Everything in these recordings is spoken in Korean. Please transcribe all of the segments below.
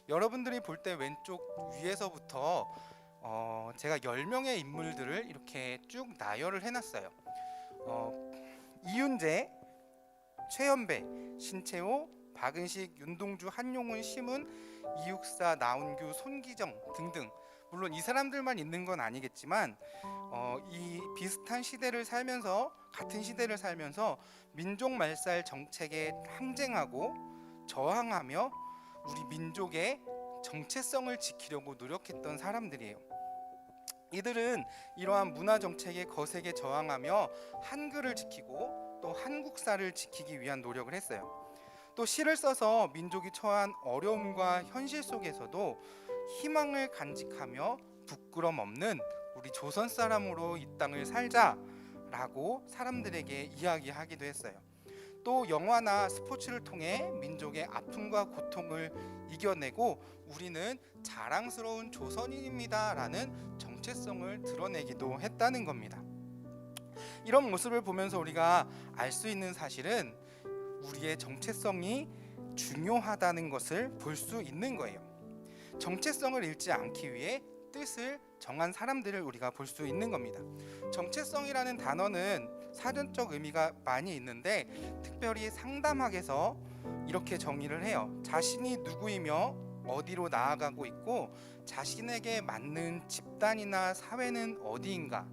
여러분들이 볼 때 왼쪽 위에서부터 제가 10명의 인물들을 이렇게 쭉 나열을 해놨어요. 이윤재, 최연배, 신채호, 박은식, 윤동주, 한용운, 심은, 이육사, 나운규, 손기정 등등. 물론 이 사람들만 있는 건 아니겠지만 이 비슷한 시대를 살면서, 같은 시대를 살면서 민족 말살 정책에 항쟁하고 저항하며 우리 민족의 정체성을 지키려고 노력했던 사람들이에요. 이들은 이러한 문화 정책에 거세게 저항하며 한글을 지키고 또 한국사를 지키기 위한 노력을 했어요. 또 시를 써서 민족이 처한 어려움과 현실 속에서도 희망을 간직하며 부끄럼 없는 우리 조선 사람으로 이 땅을 살자라고 사람들에게 이야기하기도 했어요. 또 영화나 스포츠를 통해 민족의 아픔과 고통을 이겨내고 우리는 자랑스러운 조선인입니다 라는 정체성을 드러내기도 했다는 겁니다. 이런 모습을 보면서 우리가 알 수 있는 사실은 우리의 정체성이 중요하다는 것을 볼 수 있는 거예요. 정체성을 잃지 않기 위해 뜻을 정한 사람들을 우리가 볼 수 있는 겁니다. 정체성이라는 단어는 사전적 의미가 많이 있는데 특별히 상담학에서 이렇게 정의를 해요. 자신이 누구이며 어디로 나아가고 있고 자신에게 맞는 집단이나 사회는 어디인가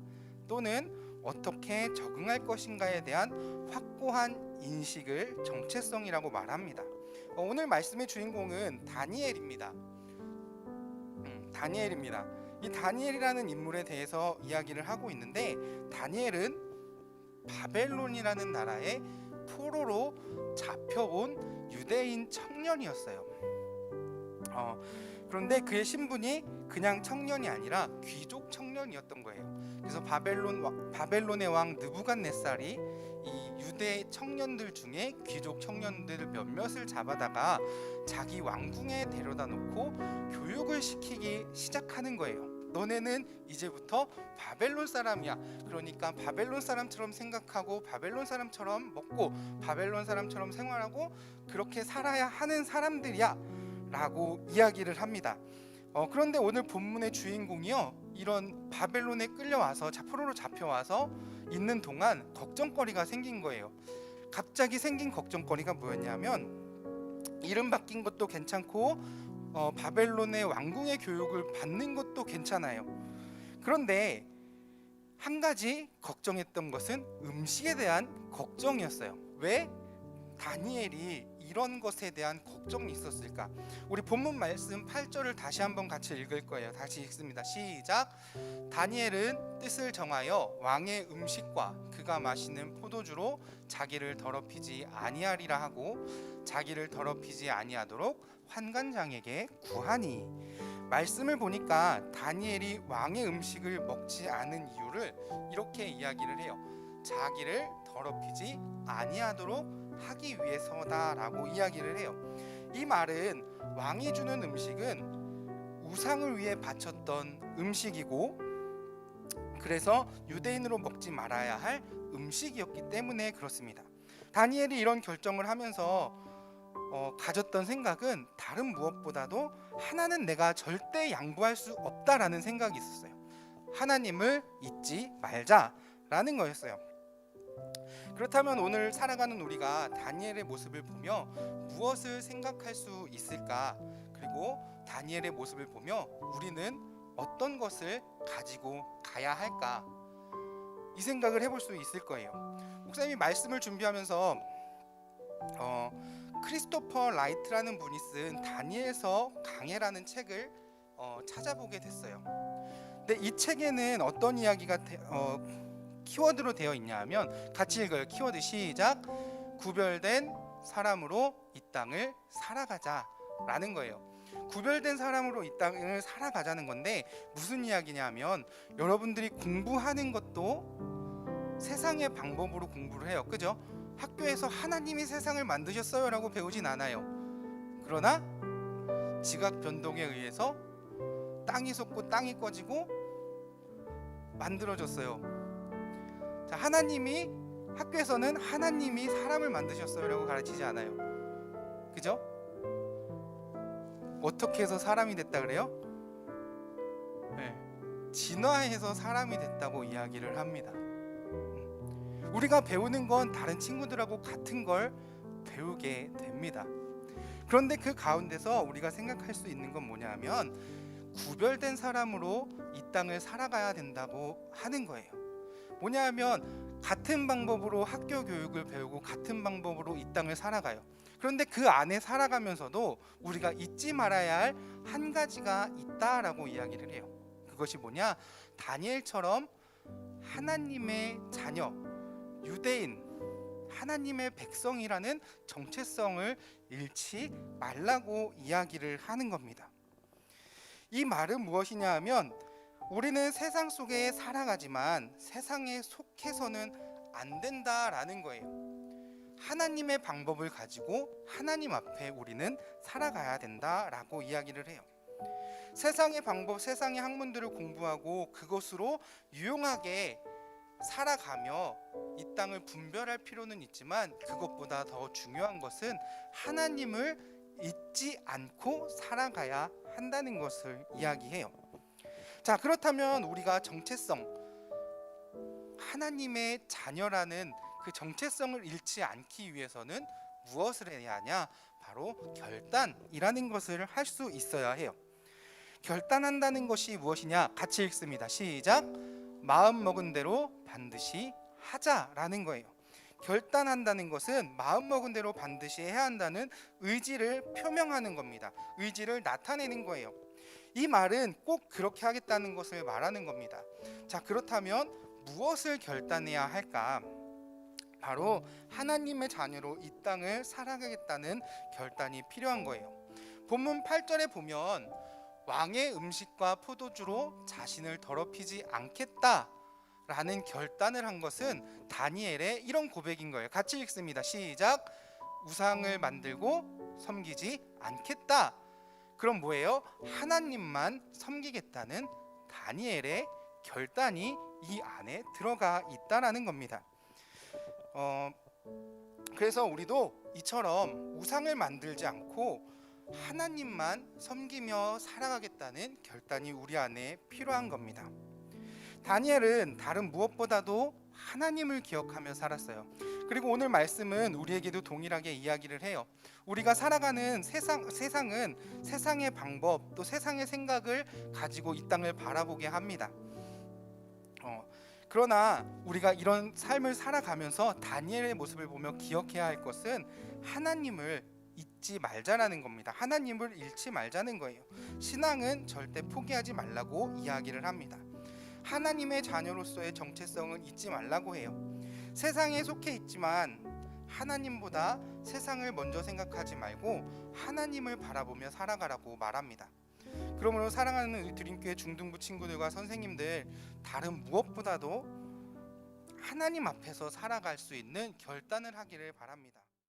또는 어떻게 적응할 것인가에 대한 확고한 인식을 정체성이라고 말합니다. 오늘 말씀의 주인공은 다니엘입니다. 다니엘입니다. 이 다니엘이라는 인물에 대해서 이야기를 하고 있는데 다니엘은 바벨론이라는 나라의 포로로 잡혀온 유대인 청년이었어요. 그런데 그의 신분이 그냥 청년이 아니라 귀족 청년이었던 거예요. 그래서 바벨론의 왕 느부갓네살이 이 유대 청년들 중에 귀족 청년들 몇몇을 잡아다가 자기 왕궁에 데려다 놓고 교육을 시키기 시작하는 거예요. 너네는 이제부터 바벨론 사람이야. 그러니까 바벨론 사람처럼 생각하고 바벨론 사람처럼 먹고 바벨론 사람처럼 생활하고 그렇게 살아야 하는 사람들이야 라고 이야기를 합니다. 그런데 오늘 본문의 주인공이요, 이런 바벨론에 끌려와서 포로로 잡혀와서 있는 동안 걱정거리가 생긴 거예요. 갑자기 생긴 걱정거리가 뭐였냐면 이름 바뀐 것도 괜찮고 바벨론의 왕궁의 교육을 받는 것도 괜찮아요. 그런데 한 가지 걱정했던 것은 음식에 대한 걱정이었어요. 왜 다니엘이 이런 것에 대한 걱정이 있었을까? 우리 본문 말씀 8절을 다시 한번 같이 읽을 거예요. 다시 읽습니다. 시작. 다니엘은 뜻을 정하여 왕의 음식과 그가 마시는 포도주로 자기를 더럽히지 아니하리라 하고 자기를 더럽히지 아니하도록 환관장에게 구하니. 말씀을 보니까 다니엘이 왕의 음식을 먹지 않은 이유를 이렇게 이야기를 해요. 자기를 더럽히지 아니하도록 하기 위해서다라고 이야기를 해요. 이 말은 왕이 주는 음식은 우상을 위해 바쳤던 음식이고 그래서 유대인으로 먹지 말아야 할 음식이었기 때문에 그렇습니다. 다니엘이 이런 결정을 하면서 가졌던 생각은 다른 무엇보다도 하나는 내가 절대 양보할 수 없다라는 생각이 있었어요. 하나님을 잊지 말자라는 거였어요. 그렇다면 오늘 살아가는 우리가 다니엘의 모습을 보며 무엇을 생각할 수 있을까? 그리고 다니엘의 모습을 보며 우리는 어떤 것을 가지고 가야 할까? 이 생각을 해볼 수 있을 거예요. 목사님이 말씀을 준비하면서 크리스토퍼 라이트라는 분이 쓴 다니엘서 강해라는 책을 찾아보게 됐어요. 근데 이 책에는 어떤 이야기가 키워드로 되어 있냐 하면 같이 읽어요. 키워드 시작. 구별된 사람으로 이 땅을 살아가자라는 거예요. 구별된 사람으로 이 땅을 살아가자는 건데 무슨 이야기냐 하면 여러분들이 공부하는 것도 세상의 방법으로 공부를 해요. 그죠? 학교에서 하나님이 세상을 만드셨어요 라고 배우진 않아요. 그러나 지각 변동에 의해서 땅이 솟고 땅이 꺼지고 만들어졌어요. 자, 하나님이 학교에서는 하나님이 사람을 만드셨어요 라고 가르치지 않아요. 그죠? 어떻게 해서 사람이 됐다 그래요? 네, 진화해서 사람이 됐다고 이야기를 합니다. 우리가 배우는 건 다른 친구들하고 같은 걸 배우게 됩니다. 그런데 그 가운데서 우리가 생각할 수 있는 건 뭐냐 하면 구별된 사람으로 이 땅을 살아가야 된다고 하는 거예요. 뭐냐 하면 같은 방법으로 학교 교육을 배우고 같은 방법으로 이 땅을 살아가요. 그런데 그 안에 살아가면서도 우리가 잊지 말아야 할 한 가지가 있다라고 이야기를 해요. 그것이 뭐냐? 다니엘처럼 하나님의 자녀, 유대인, 하나님의 백성이라는 정체성을 잃지 말라고 이야기를 하는 겁니다. 이 말은 무엇이냐 하면 우리는 세상 속에 살아가지만 세상에 속해서는 안 된다라는 거예요. 하나님의 방법을 가지고 하나님 앞에 우리는 살아가야 된다라고 이야기를 해요. 세상의 방법, 세상의 학문들을 공부하고 그것으로 유용하게 살아가며 이 땅을 분별할 필요는 있지만 그것보다 더 중요한 것은 하나님을 잊지 않고 살아가야 한다는 것을 이야기해요. 자, 그렇다면 우리가 정체성, 하나님의 자녀라는 그 정체성을 잃지 않기 위해서는 무엇을 해야 하냐? 바로 결단이라는 것을 할 수 있어야 해요. 결단한다는 것이 무엇이냐? 같이 읽습니다. 시작. 마음 먹은 대로 반드시 하자라는 거예요. 결단한다는 것은 마음 먹은 대로 반드시 해야 한다는 의지를 표명하는 겁니다. 의지를 나타내는 거예요. 이 말은 꼭 그렇게 하겠다는 것을 말하는 겁니다. 자, 그렇다면 무엇을 결단해야 할까? 바로 하나님의 자녀로 이 땅을 살아가겠다는 결단이 필요한 거예요. 본문 8절에 보면 왕의 음식과 포도주로 자신을 더럽히지 않겠다라는 결단을 한 것은 다니엘의 이런 고백인 거예요. 같이 읽습니다. 시작. 우상을 만들고 섬기지 않겠다. 그럼 뭐예요? 하나님만 섬기겠다는 다니엘의 결단이 이 안에 들어가 있다라는 겁니다. 그래서 우리도 이처럼 우상을 만들지 않고 하나님만 섬기며 살아가겠다는 결단이 우리 안에 필요한 겁니다. 다니엘은 다른 무엇보다도 하나님을 기억하며 살았어요. 그리고 오늘 말씀은 우리에게도 동일하게 이야기를 해요. 우리가 살아가는 세상은 세상의 방법 또 세상의 생각을 가지고 이 땅을 바라보게 합니다. 그러나 우리가 이런 삶을 살아가면서 다니엘의 모습을 보며 기억해야 할 것은 하나님을 잊지 말자라는 겁니다. 하나님을 잃지 말자는 거예요. 신앙은 절대 포기하지 말라고 이야기를 합니다. 하나님의 자녀로서의 정체성은 잊지 말라고 해요. 세상에 속해 있지만 하나님보다 세상을 먼저 생각하지 말고 하나님을 바라보며 살아가라고 말합니다. 그러므로 사랑하는 우리 드림교회 중등부 친구들과 선생님들, 다른 무엇보다도 하나님 앞에서 살아갈 수 있는 결단을 하기를 바랍니다.